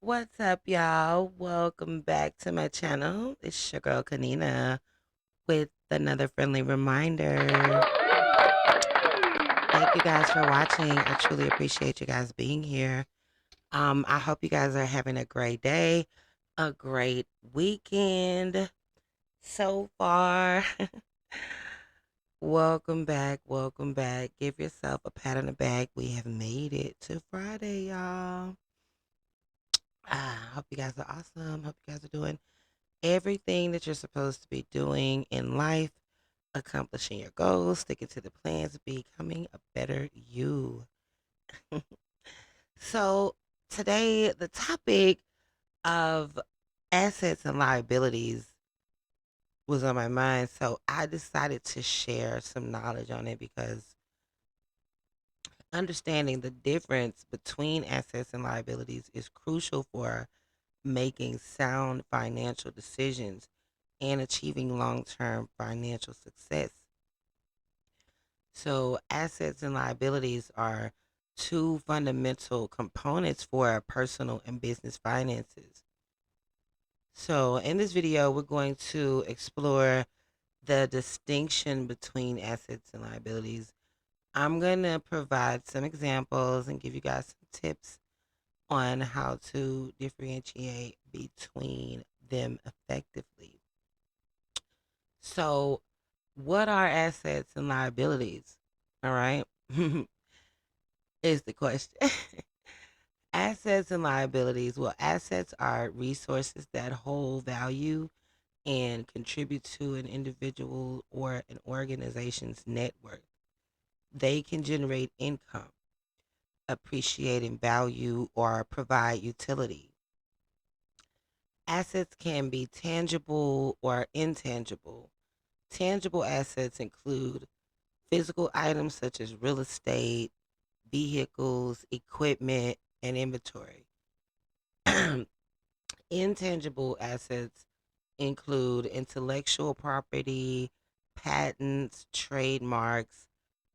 What's up, y'all? Welcome back to my channel. It's your girl Kanina with another friendly reminder. Thank you guys for watching. I truly appreciate you guys being here. I hope you guys are having a great day, a great weekend so far. Welcome back. Welcome back. Give yourself a pat on the back. We have made it to Friday, y'all. Hope you guys are awesome. Hope you guys are doing everything that you're supposed to be doing in life, accomplishing your goals, sticking to the plans, becoming a better you. So, today, the topic of assets and liabilities was on my mind. So, I decided to share some knowledge on it because understanding the difference between assets and liabilities is crucial for making sound financial decisions and achieving long term financial success. So, assets and liabilities are two fundamental components for personal and business finances. So, in this video, we're going to explore the distinction between assets and liabilities. I'm going to provide some examples and give you guys some tips on how to differentiate between them effectively. So, what are assets and liabilities? All right, is the question. Assets and liabilities. Well, assets are resources that hold value and contribute to an individual or an organization's net worth. They can generate income, appreciate in value, or provide utility. Assets can be tangible or intangible. Tangible assets include physical items such as real estate, vehicles, equipment, and inventory. Intangible assets include intellectual property, patents, trademarks,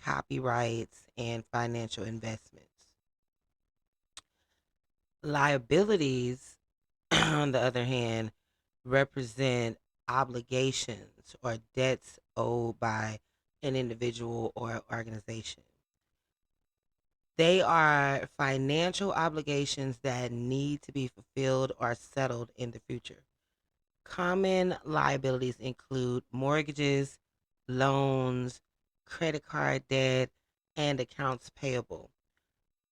copyrights, and financial investments. Liabilities, on the other hand, represent obligations or debts owed by an individual or organization. They are financial obligations that need to be fulfilled or settled in the future. Common liabilities include mortgages, loans, credit card debt, and accounts payable.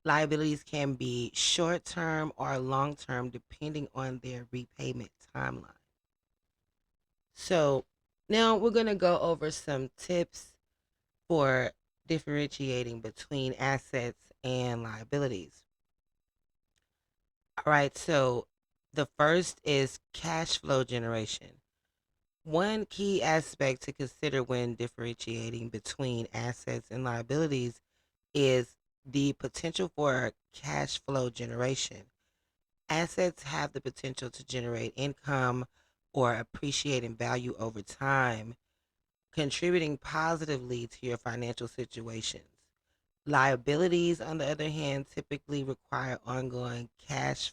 Liabilities can be short term or long term depending on their repayment timeline. So, now we're going to go over some tips for differentiating between assets and liabilities. All right, so the first is cash flow generation. One key aspect to consider when differentiating between assets and liabilities is the potential for cash flow generation. Assets have the potential to generate income or appreciate in value over time, contributing positively to your financial situations. Liabilities, on the other hand, typically require ongoing cash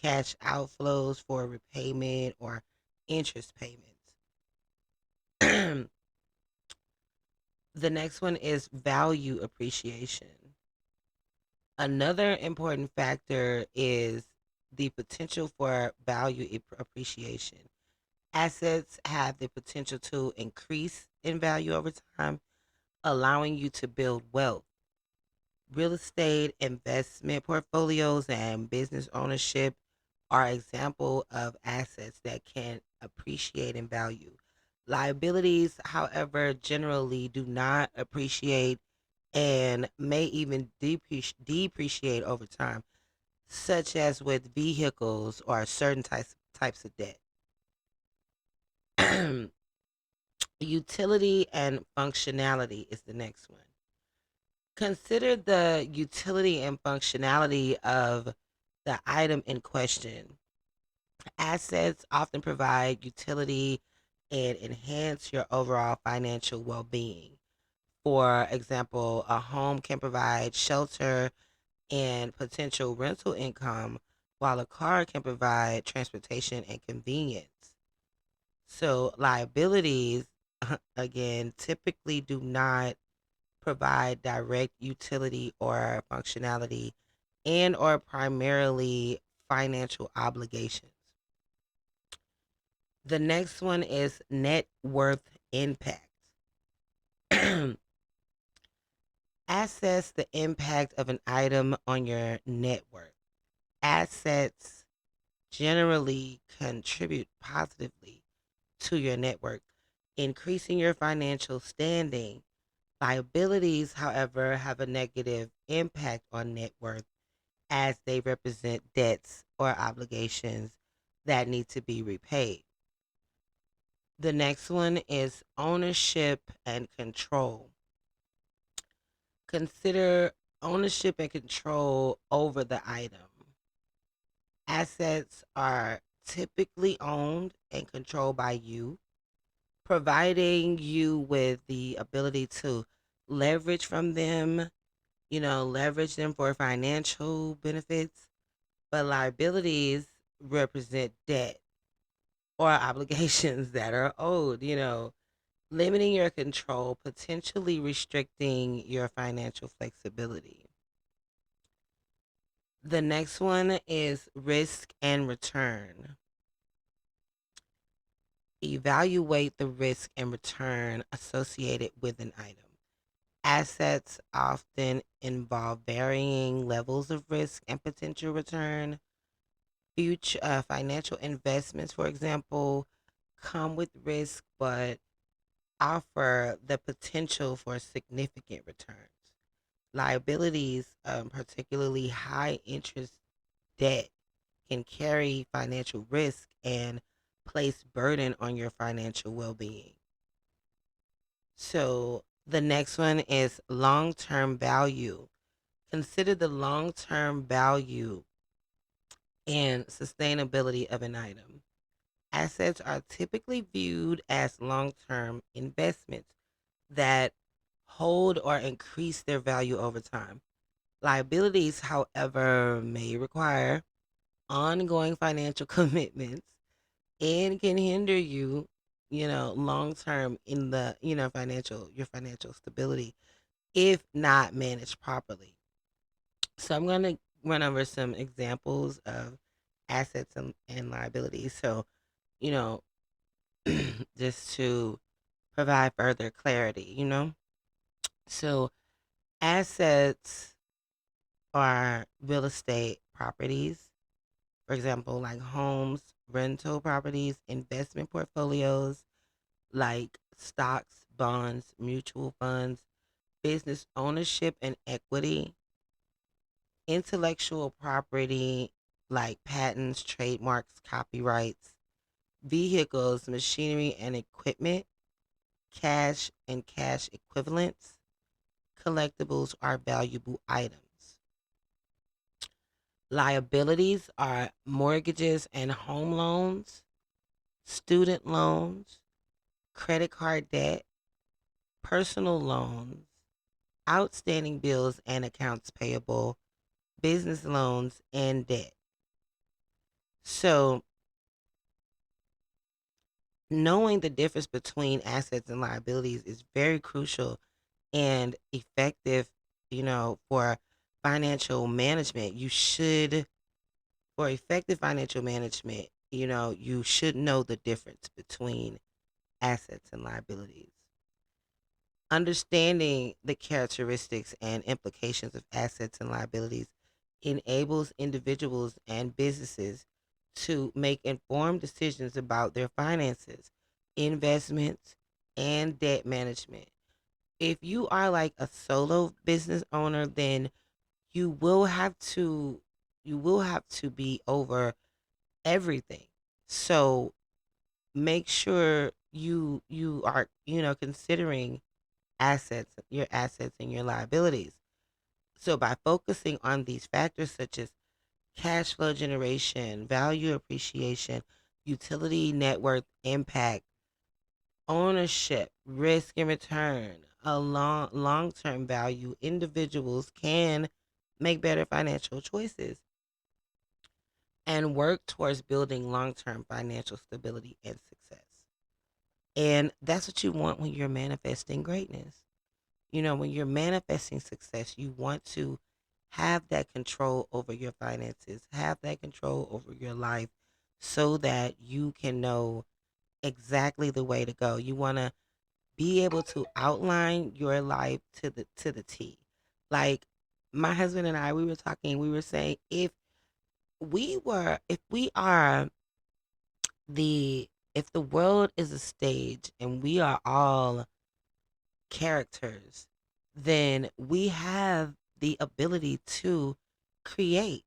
outflows for repayment or interest payments. The next one is value appreciation. Another important factor is the potential for value appreciation. Assets have the potential to increase in value over time, allowing you to build wealth. Real estate investment portfolios and business ownership are example of assets that can appreciate in value. Liabilities, however, generally do not appreciate and may even depreciate over time, such as with vehicles or certain types of debt. Utility and functionality is the next one. Consider the utility and functionality of the item in question. Assets often provide utility and enhance your overall financial well being. For example, a home can provide shelter and potential rental income, while a car can provide transportation and convenience. So liabilities, again, typically do not provide direct utility or functionality and or primarily financial obligations. The next one is net worth impact. Assess the impact of an item on your net worth. Assets generally contribute positively to your net worth, increasing your financial standing. Liabilities, however, have a negative impact on net worth as they represent debts or obligations that need to be repaid. The next one is ownership and control. Consider ownership and control over the item. Assets are typically owned and controlled by you, providing you with the ability to leverage from them, leverage them for financial benefits. But liabilities represent debt or obligations that are owed, limiting your control, potentially restricting your financial flexibility. The next one is risk and return. Evaluate the risk and return associated with an item. Assets often involve varying levels of risk and potential return. Future financial investments, for example, come with risk but offer the potential for significant returns. Liabilities, particularly high interest debt, can carry financial risk and place burden on your financial well being. So the next one is long term value. Consider the long term value and sustainability of an item. Assets are typically viewed as long term investments that hold or increase their value over time. Liabilities, however, may require ongoing financial commitments and can hinder you, long term in the, your financial stability if not managed properly. So I'm going to run over some examples of assets and liabilities. So, you know, just to provide further clarity, So assets are real estate properties, for example, like homes, rental properties, investment portfolios, like stocks, bonds, mutual funds, business ownership and equity, intellectual property, like patents, trademarks, copyrights, vehicles, machinery and equipment, cash and cash equivalents, collectibles are valuable items. Liabilities are mortgages and home loans, student loans, credit card debt, personal loans, outstanding bills and accounts payable, business loans, and debt. So, knowing the difference between assets and liabilities is very crucial and effective, for financial management. For effective financial management, you should know the difference between assets and liabilities. Understanding the characteristics and implications of assets and liabilities enables individuals and businesses to make informed decisions about their finances, investments, and debt management. If you are like a solo business owner, then you will have to be over everything. So make sure you are, considering your assets and your liabilities. So by focusing on these factors such as cash flow generation, value appreciation, utility, net worth, impact, ownership, risk and return, a long-term value, individuals can make better financial choices. and work towards building long-term financial stability and success. And that's what you want when you're manifesting greatness. When you're manifesting success, you want to have that control over your finances, have that control over your life so that you can know exactly the way to go. You want to be able to outline your life to the T. Like my husband and I, we were talking, we were saying if we are the if the world is a stage and we are all characters, then we have the ability to create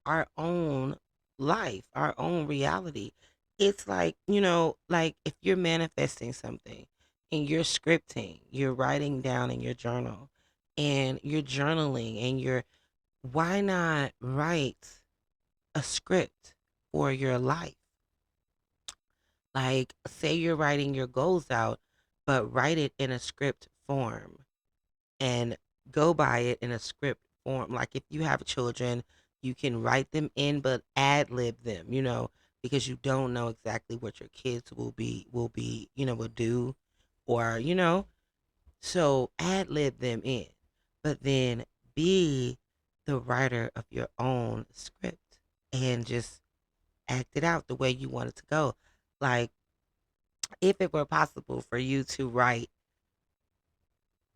our own life, our own reality. It's like, like if you're manifesting something and you're scripting, you're writing down in your journal and you're journaling and why not write a script for your life? Like, say you're writing your goals out, but write it in a script form and go by it in a script form. Like if you have children, you can write them in, but ad lib them, because you don't know exactly what your kids will do, or so ad lib them in, but then be the writer of your own script and just act it out the way you want it to go. Like if it were possible for you to write,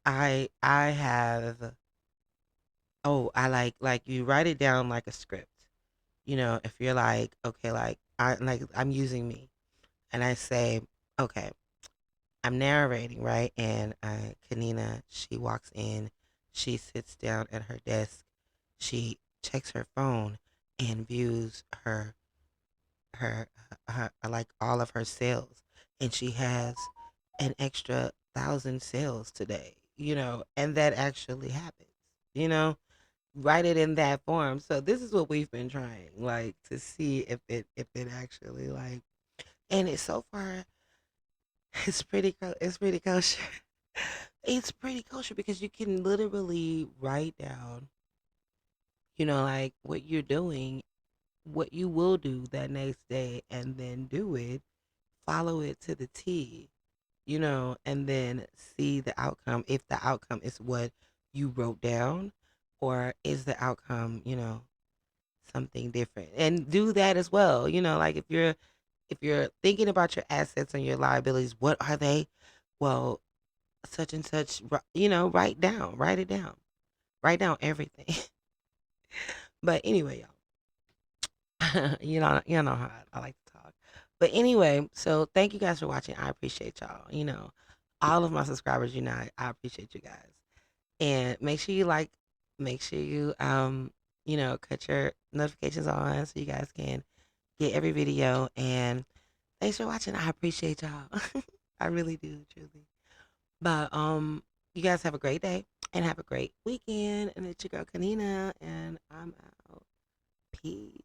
I have I like you write it down like a script. If you're like, okay, I'm using me and I say, okay, I'm narrating, right? And Kanina, she walks in, she sits down at her desk, she checks her phone and views her like all of her sales, and she has an extra 1,000 sales today, and that actually happens, you know write it in that form. So this is what we've been trying, like, to see if it actually, like, and it's so far it's pretty kosher. It's pretty kosher because you can literally write down, like what you're doing, what you will do that next day, and then do it, follow it to the T, and then see the outcome. If the outcome is what you wrote down, or is the outcome, something different, and do that as well. Like if you're thinking about your assets and your liabilities, what are they? Well, such and such, write it down, write down everything. But anyway, y'all, you know how I like to talk. But anyway, so thank you guys for watching. I appreciate y'all. All of my subscribers, I appreciate you guys. And make sure you like, make sure you cut your notifications on so you guys can get every video. And thanks for watching. I appreciate y'all. I really do, truly. But you guys have a great day and have a great weekend. And it's your girl Kanina, and I'm out. Peace.